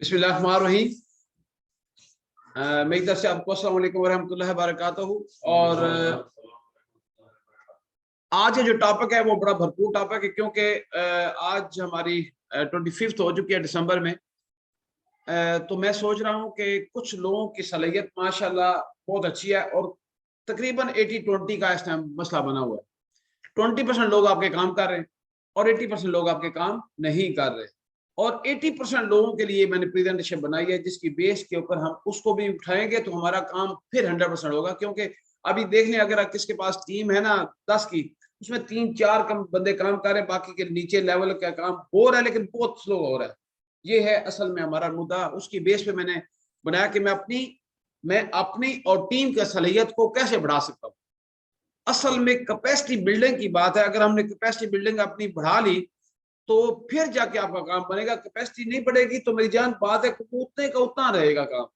बिस्मिल्लाहिर्रहमानिर्रहीम। मेरी तरफ से आपको अस्सलाम वालेकुम वरहमतुल्लाहि वबरकातुहू। और आज जो टॉपिक है वो बड़ा भरपूर टॉपिक है, क्योंकि आज हमारी 25 हो चुकी है दिसंबर में। तो मैं सोच रहा हूँ कि कुछ लोगों की सलाहियत माशाल्लाह बहुत अच्छी है और तकरीबन 80-20 का इस टाइम मसला बना हुआ है। 20% लोग आपके काम कर रहे हैं और 80% लोग आपके काम नहीं कर रहे, और 80% लोगों के लिए मैंने प्रेजेंटेशन बनाई है जिसकी बेस के ऊपर हम उसको भी उठाएंगे तो हमारा काम फिर 100% होगा। क्योंकि अभी देख लें, अगर किसके पास टीम है ना 10 की, उसमें 3-4 बंदे काम कर रहे हैं, बाकी के नीचे लेवल का काम हो रहा है लेकिन बहुत स्लो हो रहा है। ये है असल में हमारा मुद्दा। उसकी बेस पे मैंने बनाया कि मैं अपनी और टीम की सलाहियत को कैसे बढ़ा सकता हूँ। असल में कैपेसिटी बिल्डिंग की बात है। अगर हमने कैपेसिटी बिल्डिंग अपनी बढ़ा ली तो फिर जाके आपका काम बनेगा। कैपेसिटी नहीं बढ़ेगी तो मेरी जान बात है उतने का उतना रहेगा काम।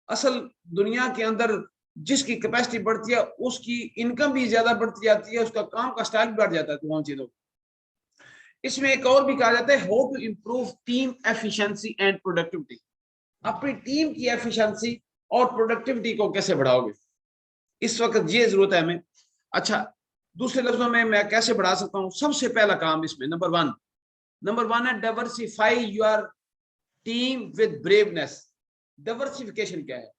असल दुनिया के अंदर जिसकी कैपेसिटी बढ़ती है उसकी इनकम भी ज्यादा बढ़ती जाती है, उसका काम का स्टाइल भी बढ़ जाता है तमाम चीजों। इसमें एक और भी कहा जाता है how to improve team efficiency and productivity. अपनी टीम की एफिशिएंसी और प्रोडक्टिविटी को कैसे बढ़ाओगे, इस वक्त ये जरूरत है हमें। अच्छा, दूसरे लफ्जों में मैं कैसे बढ़ा सकता हूँ? सबसे पहला काम इसमें नंबर वन है diversify your team with braveness. Diversification क्या है?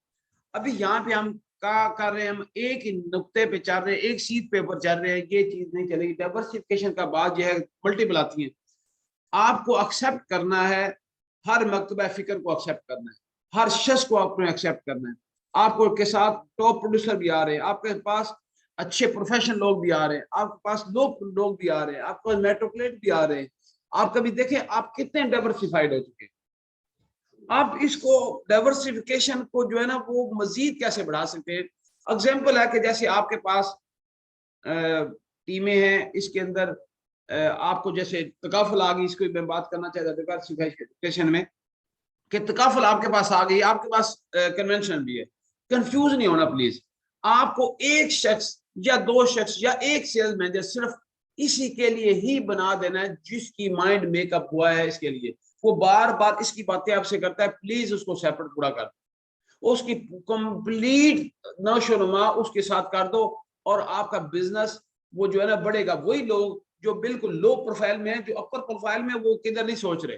अभी यहाँ पे हम क्या कर रहे हैं, हम एक ही नुक्ते पे चल रहे हैं, एक सीट पे ऊपर चल रहे हैं, ये चीज नहीं चलेगी। डाइवर्सिफिकेशन का बात यह है मल्टीपल आती है। आपको एक्सेप्ट करना है, हर मकतबा फिक्र को एक्सेप्ट करना है, हर शख्स को आपको एक्सेप्ट करना है। आपको के साथ टॉप प्रोड्यूसर भी आ रहे हैं, आपके पास अच्छे प्रोफेशनल लोग भी आ रहे हैं, आपके पास लोग भी आ रहे हैं, आपके पास मेट्रोप्लेट भी आ रहे हैं। आप कभी देखें आप कितने डाइवर्सिफाइड हो चुके हैं। आप इसको डाइवर्सिफिकेशन को जो है ना वो मजीद कैसे बढ़ा सकते हैं? एग्जाम्पल है कि जैसे आपके पास टीमें हैं, इसके अंदर आपको जैसे तकाफुल आ गई, इसको मैं बात करना चाहता था डाइवर्सिफिकेशन में कि तकाफुल आपके पास आ गई, आपके पास कन्वेंशन भी है। कंफ्यूज नहीं होना प्लीज। आपको एक शख्स या दो शख्स या एक सेल्स मैनेजर सिर्फ इसी के लिए ही बना देना है जिसकी माइंड मेकअप हुआ है इसके लिए। वो बार बार इसकी बातें आपसे करता है, प्लीज उसको सेपरेट पूरा कर दो, उसकी कंप्लीट नशोनुमा उसके साथ कर दो और आपका बिजनेस वो जो है ना बढ़ेगा। वही लोग जो बिल्कुल लो प्रोफाइल में है, जो अपर प्रोफाइल में, वो किधर नहीं सोच रहे,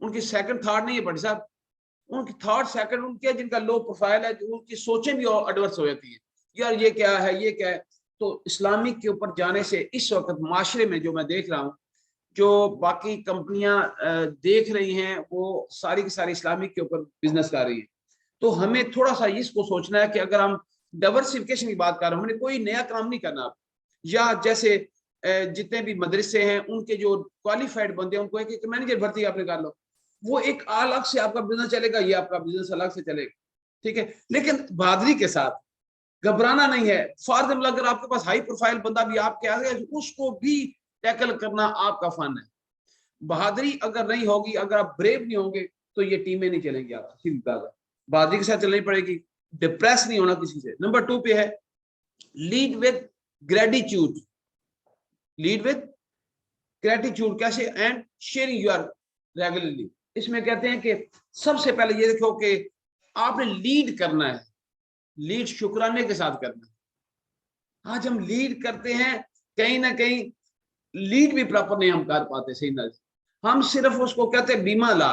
उनकी सेकंड थॉट नहीं है बड़ी साहब, उनकी थॉट सेकंड उनके है, जिनका लो प्रोफाइल है, जो उनकी सोचें भी एडवर्स हो जाती है, यार ये क्या है ये क्या है। तो इस्लामिक के ऊपर जाने से इस वक्त माशरे में जो मैं देख रहा हूँ, जो बाकी कंपनियां देख रही हैं, वो सारी की सारी इस्लामिक के ऊपर बिजनेस कर रही है। तो हमें थोड़ा सा इसको सोचना है कि अगर हम डाइवर्सिफिकेशन की बात कर रहे हैं, हमने कोई नया काम नहीं करना। या जैसे जितने भी मदरसे हैं उनके जो क्वालिफाइड बंदे हैं उनको एक मैनेजर भर्ती आपने कर लो, वो एक अलग से आपका बिजनेस चलेगा, ये आपका बिजनेस अलग से चलेगा, ठीक है। लेकिन बहादुरी के साथ घबराना नहीं है। फॉर एग्जाम्पल अगर आपके पास हाई प्रोफाइल बंदा भी आपके आ गया, उसको भी टैकल करना आपका फन है। बहादुरी अगर नहीं होगी, अगर आप ब्रेव नहीं होंगे तो ये टीमें नहीं चलेंगी आपकी, सीधी बात है। बहादुरी के साथ चलनी पड़ेगी, डिप्रेस नहीं होना किसी से। नंबर 2 पे है lead with gratitude. Lead with gratitude कैसे? And sharing your regularly. इसमें कहते हैं कि सबसे पहले ये देखो कि आपने लीड करना है, लीड शुक्राने के साथ करना है। आज हम लीड करते हैं, कहीं ना कहीं लीड भी प्रॉपर नहीं हम कर पाते सही ना। हम सिर्फ उसको कहते हैं बीमा ला,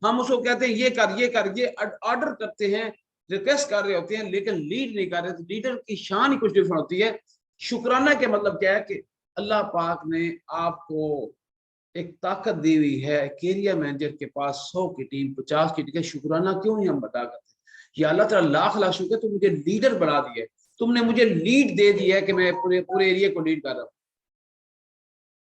हम उसको कहते हैं ये कर ये कर, ये ऑर्डर करते हैं, रिक्वेस्ट कर रहे होते हैं, लेकिन लीड नहीं कर रहे। तो लीडर की शान ही कुछ डिफरेंट होती है। शुक्राना के मतलब क्या है कि अल्लाह पाक ने आपको एक ताकत दी हुई है। एरिया मैनेजर के पास 100 की टीम, 50 की टीम, शुक्राना क्यों नहीं हम बता करते? या अल्लाह ताला लाख लाख शुक्र, तुम मुझे लीडर बना दिए, तुमने मुझे लीड दे दी है कि मैं पूरे पूरे एरिया को लीड कर रहा हूँ।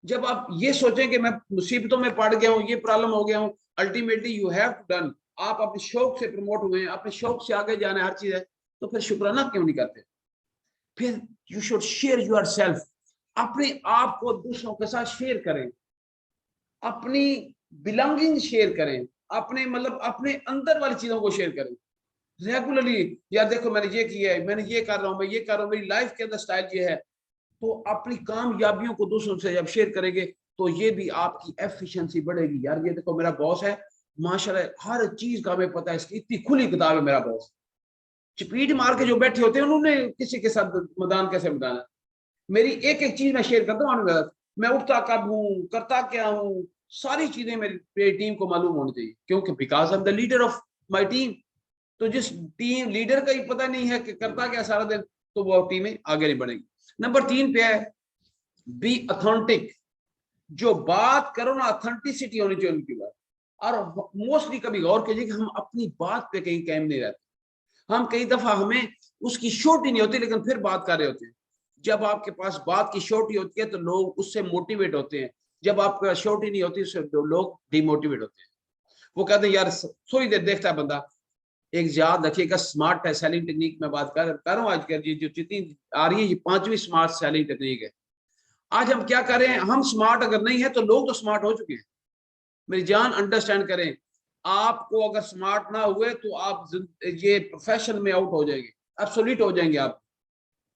जब आप ये सोचें कि मैं मुसीबतों में पड़ गया हूँ, ये प्रॉब्लम हो गया हूँ, अल्टीमेटली यू हैव डन, आप अपने शौक से प्रमोट हुए हैं, अपने शौक से आगे जाना है, हर चीज है, तो फिर शुक्राना क्यों नहीं करते? फिर you should share your self. अपने आप को दूसरों के साथ शेयर करें, अपनी बिलोंगिंग शेयर करें, अपने मतलब अपने अंदर वाली चीजों को शेयर करें रेगुलरली। यार देखो मैंने ये किया है, मैंने ये कर रहा हूँ, मैं ये कर रहा हूँ, मेरी लाइफ के अंदर स्टाइल ये है। तो अपनी कामयाबियों को दूसरों से जब शेयर करेंगे तो ये भी आपकी एफिशिएंसी बढ़ेगी। यार ये देखो मेरा बॉस है, माशाल्लाह हर चीज का हमें पता है, इसकी इतनी खुली किताब है मेरा बॉस। चपीट मार के जो बैठे होते हैं उन्होंने किसी के साथ मैदान कैसे बताना। मेरी एक एक चीज मैं शेयर करता हूँ, मैं उठता कब हूँ, करता क्या हूँ, सारी चीजें मेरी टीम को मालूम होनी चाहिए, क्योंकि because I am the leader of my team. तो जिस टीम लीडर का ही पता नहीं है कि करता क्या सारा दिन, तो वो टीमें आगे नहीं बढ़ेंगी। नंबर 3 पे है बी ऑथेंटिक। जो बात करो ना, ऑथेंटिसिटी होनी चाहिए उनकी बात। और मोस्टली कभी गौर कीजिए कि हम अपनी बात पे कहीं कायम नहीं रहते। हम कई दफा हमें उसकी श्योरिटी नहीं होती, लेकिन फिर बात कर रहे होते हैं। जब आपके पास बात की श्योरिटी होती है तो लोग उससे मोटिवेट होते हैं। जब आपका श्योरिटी नहीं होती उससे लोग डिमोटिवेट होते हैं। वो कहते हैं यार थोड़ी देर देखता है बंदा। एक याद रखिएगा, स्मार्ट सेलिंग टेक्निक में बात कर रहा हूँ आज कर, जो जितनी आ रही है ये 5वीं स्मार्ट सेलिंग टेक्निक है। आज हम क्या कर रहे हैं, हम स्मार्ट अगर नहीं है तो लोग तो स्मार्ट हो चुके हैं। मेरी जान अंडरस्टैंड करें, आपको अगर स्मार्ट ना हुए तो आप ये प्रोफेशन में आउट हो जाएंगे, एब्सोल्यूट हो जाएंगे आप।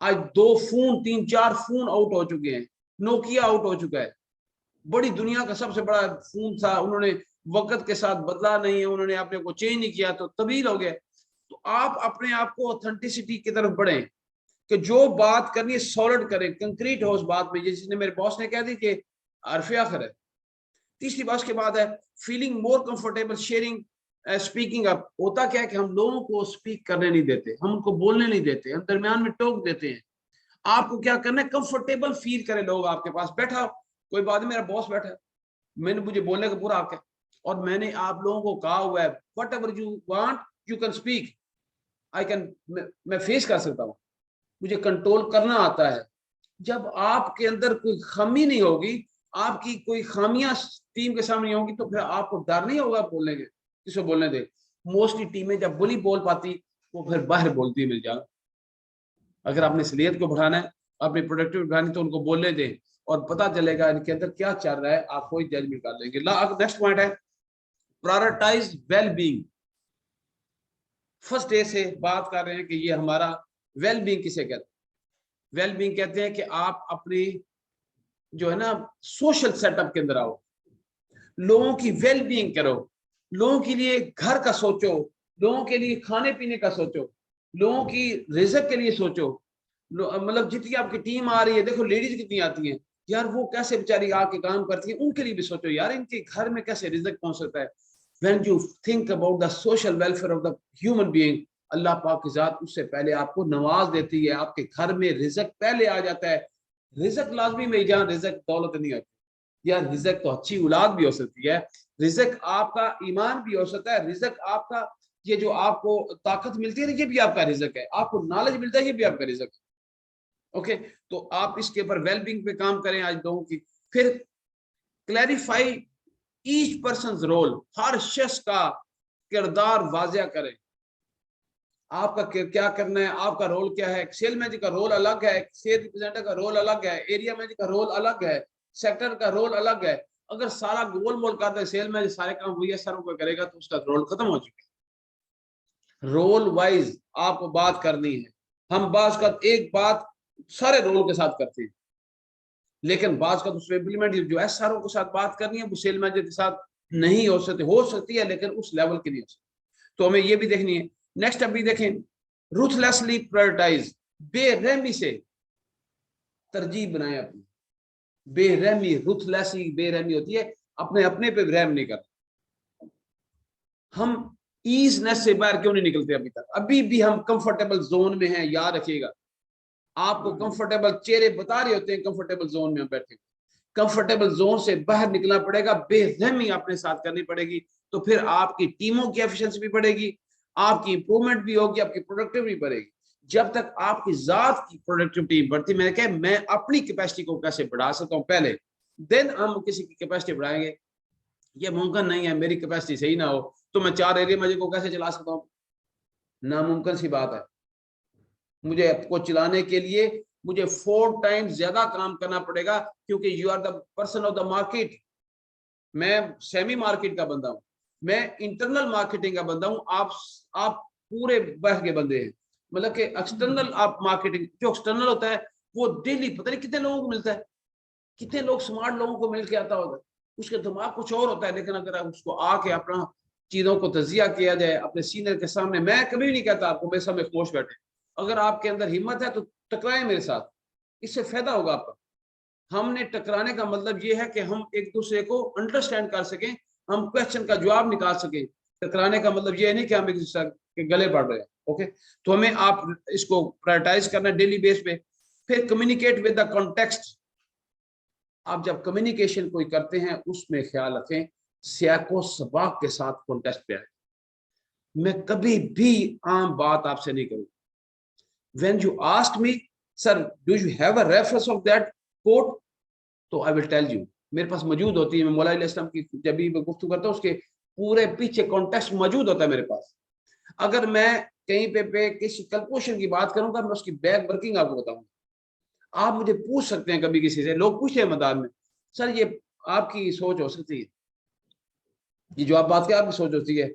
आज 2 फोन 3-4 फोन आउट हो चुके हैं। नोकिया आउट हो चुका है, बड़ी दुनिया का सबसे बड़ा फोन था, उन्होंने वक्त के साथ बदला नहीं है, उन्होंने अपने को चेंज नहीं किया तो तब्दील हो गया। तो आप अपने आप को ऑथेंटिसिटी की तरफ बढ़े कि जो बात करनी है सॉलिड करें, कंक्रीट हो उस बात में, जिसने मेरे बॉस ने कह दी कि आरफे आखिर है। तीसरी बात के बाद है feeling more comfortable sharing speaking up. होता क्या है कि हम लोगों को स्पीक करने नहीं देते, हम उनको बोलने नहीं देते, हम दरमियान में टोक देते हैं। आपको क्या करना है, कंफर्टेबल फील करें लोग आपके पास बैठा। कोई बात नहीं, मेरा बॉस बैठा है, मैंने मुझे बोलने का पूरा हक है, और मैंने आप लोगों को कहा हुआ है what ever you want you can speak. I can, मैं फेस कर सकता हूँ, मुझे कंट्रोल करना आता है। जब आपके अंदर कोई खामी नहीं होगी, आपकी कोई खामियां टीम के सामने होंगी, तो फिर आपको डर नहीं होगा बोलने के, किसी को बोलने दे। मोस्टली टीमें जब बुली बोल पाती वो फिर बाहर बोलती है, मिल जाए। अगर आपने सलीयत को बढ़ाना है, अपनी प्रोडक्टिविटी बढ़ानी, तो उनको बोलने दें और पता चलेगा इनके अंदर क्या चल रहा है, आप कोई जजमेंट कर लेंगे। नेक्स्ट पॉइंट है prioritise well being. First day से बात कर रहे हैं कि ये हमारा वेल बीइंग किसे कहते हैं। वेल बीइंग कहते हैं कि आप अपनी जो है ना सोशल सेटअप के अंदर आओ, लोगों की वेल बीइंग करो, लोगों के लिए घर का सोचो, लोगों के लिए खाने पीने का सोचो, लोगों की रिज़्क के लिए सोचो। मतलब जितनी आपकी टीम आ रही है, देखो लेडीज कितनी आती हैं यार, वो कैसे बेचारी आके काम करती है, उनके लिए भी सोचो यार, इनके घर में कैसे रिज़्क पहुंच सकता है। When you think about the social welfare of the human being, Allah पाक की जात उससे पहले आपको नवाज देती है, आपके घर में रिज़्क पहले आ जाता है। रिज़्क लाजमी में, जहाँ रिज़्क दौलत नहीं होती यार, रिज़्क तो अच्छी औलाद भी हो सकती है, रिज़्क आपका ईमान भी हो सकता है, रिज़्क आपका ये जो आपको ताकत मिलती है ये भी आपका रिज़्क है, आपको नॉलेज मिलता है ये भी आपका रिज़्क है। ओके, तो आप इसके ऊपर वेलबींग पे काम करें आज लोगों की। फिर क्लैरिफाई ईच पर्सन रोल, हर शख्स का किरदार वाजिया करें। आपका क्या करना है, आपका रोल क्या है। सेल मैनेजर का रोल अलग है, सेल रिप्रेजेंटेटिव का रोल अलग है, एरिया मैनेजर का रोल अलग है, सेक्टर का रोल अलग है। अगर सारा गोल मोल करते हैं सेल मैनेजर सारे काम वही सर को करेगा तो उसका रोल खत्म हो चुका है। रोल वाइज आपको बात करनी है। हम बात का एक बात सारे रोल के साथ करते हैं, लेकिन बात का दूसरे इम्प्लीमेंट जो एस आर ओ के साथ बात करनी है वो सेल मैनेजर के साथ नहीं हो सकती है, लेकिन उस लेवल की नहीं हो सकती। तो हमें ये भी देखनी है। नेक्स्ट अभी देखें, रूथलेसली प्रायोरिटाइज, बेरहमी से तरजीह बनाए अपनी। बेरहमी, रूथलेसली बेरहमी होती है, अपने अपने पे रहम नहीं करते। हम ईजनेस से बाहर क्यों नहीं निकलते अभी तक, अभी भी हम कंफर्टेबल जोन में हैं। याद रखिएगा, आपको कंफर्टेबल चेहरे बता रहे होते हैं, कंफर्टेबल जोन में बैठे। कंफर्टेबल जोन से बाहर निकलना पड़ेगा, बेरहमी अपने साथ करनी पड़ेगी, तो फिर आपकी टीमों की एफिशिएंसी भी बढ़ेगी, आपकी इंप्रूवमेंट भी होगी, आपकी प्रोडक्टिविटी बढ़ेगी। जब तक आपकी जात की प्रोडक्टिविटी बढ़ती, मैंने कहा मैं अपनी कैपेसिटी को कैसे बढ़ा सकता हूं पहले, देन हम किसी की कैपेसिटी बढ़ाएंगे। ये मुमकिन नहीं है मेरी कैपेसिटी सही ना हो तो मैं 4 एरिया मैनेजर को कैसे चला सकता हूँ, नामुमकिन सी बात है। मुझे आपको चलाने के लिए मुझे 4 टाइम्स ज्यादा काम करना पड़ेगा, क्योंकि you are the person of the market. मैं सेमी मार्केट का बंदा हूं, मैं इंटरनल मार्केटिंग का बंदा हूं, आप पूरे बह के बंदे हैं। मतलब कि एक्सटर्नल आप मार्केटिंग, जो एक्सटर्नल होता है वो डेली पता नहीं कितने लोगों को मिलता है, कितने लोग स्मार्ट लोगों को मिल के आता होगा, उसके दिमाग कुछ और होता है, लेकिन अगर आप उसको आके अपना चीजों को तजिया किया जाए अपने सीनियर के सामने। मैं कभी नहीं कहता आपको मेरे सामने खामोश बैठे, अगर आपके अंदर हिम्मत है तो टकराएं मेरे साथ, इससे फायदा होगा आपका। हमने टकराने का मतलब ये है कि हम एक दूसरे को अंडरस्टैंड कर सकें, हम क्वेश्चन का जवाब निकाल सकें। टकराने का मतलब ये नहीं कि हम एक दूसरे के गले पड़ रहे हैं। ओके, तो हमें आप इसको प्रायोरिटाइज करना है डेली बेस पे। फिर कम्युनिकेट विद द कॉन्टेक्स्ट। आप जब कम्युनिकेशन कोई करते हैं उसमें ख्याल रखें सियाको सबाक के साथ कॉन्टेक्स्ट पे आए। मैं कभी भी आम बात आपसे नहीं करूँ। When you ask me sir do you have a reference of that quote, तो आई विल टेल यू, मेरे पास मौजूद होती है। मैं मौला इस्लाम की जब भी मैं गुफ्तगू करता हूँ उसके पूरे पीछे कॉन्टेक्स्ट मौजूद होता है मेरे पास। अगर मैं कहीं पे किसी कल्पोशन की बात करूंगा, मैं उसकी बैक वर्किंग आपको बताऊंगा। आप मुझे पूछ सकते हैं कभी किसी से, लोग पूछते हैं मैदान में, सर ये आपकी सोच हो सकती है, ये जो आप बात क्या आपकी सोच होती है,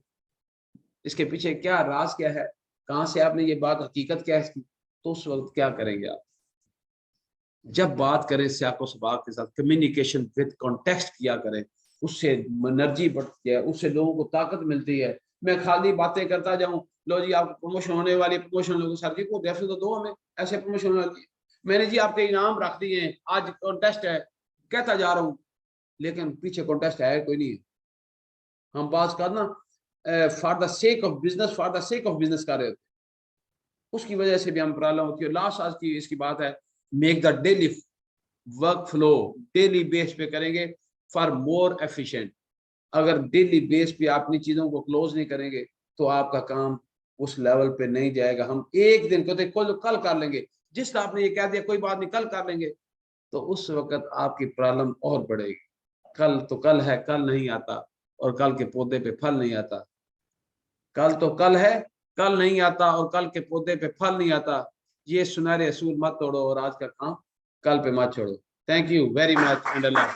इसके पीछे क्या राज क्या है, कहाँ से आपने ये बात, हकीकत क्या है इसकी। तो उस वक्त क्या करेंगे आप? जब बात करें सियाको सबाक के साथ कम्युनिकेशन विद कॉन्टेक्स्ट किया करें, उससे एनर्जी बढ़ती है, उससे लोगों को ताकत मिलती है। मैं खाली बातें करता जाऊं, लो जी आपको प्रमोशन होने वाली, प्रमोशन लोगों सर जी को रेफर तो दो हमें, ऐसे प्रमोशन होने वाली है, मैंने जी आपके इनाम रख दिए हैं, आज कॉन्टेस्ट है, कहता जा रहा हूँ, लेकिन पीछे कॉन्टेस्ट है कोई नहीं है। हम बात करना for the sake of business, for the sake of business कर रहे होते, उसकी वजह से भी हम प्रॉब्लम होती है। लास्ट आज की इसकी बात है, make the daily work flow daily base पे करेंगे फॉर मोर एफिशिएंट। अगर डेली बेस पे आप अपनी चीजों को क्लोज नहीं करेंगे तो आपका काम उस लेवल पे नहीं जाएगा। हम एक दिन को कल कर लेंगे, जिस आपने ये कह दिया कोई बात नहीं कल कर लेंगे, तो उस वक्त आपकी प्रॉब्लम और बढ़ेगी। कल तो कल है, कल नहीं आता, और कल के पौधे पे फल नहीं आता। कल तो कल है, कल नहीं आता, और कल के पौधे पे फल नहीं आता। ये सुनहरे असूल मत तोड़ो और आज का काम कल पे मत छोड़ो। Thank you very much and Allah.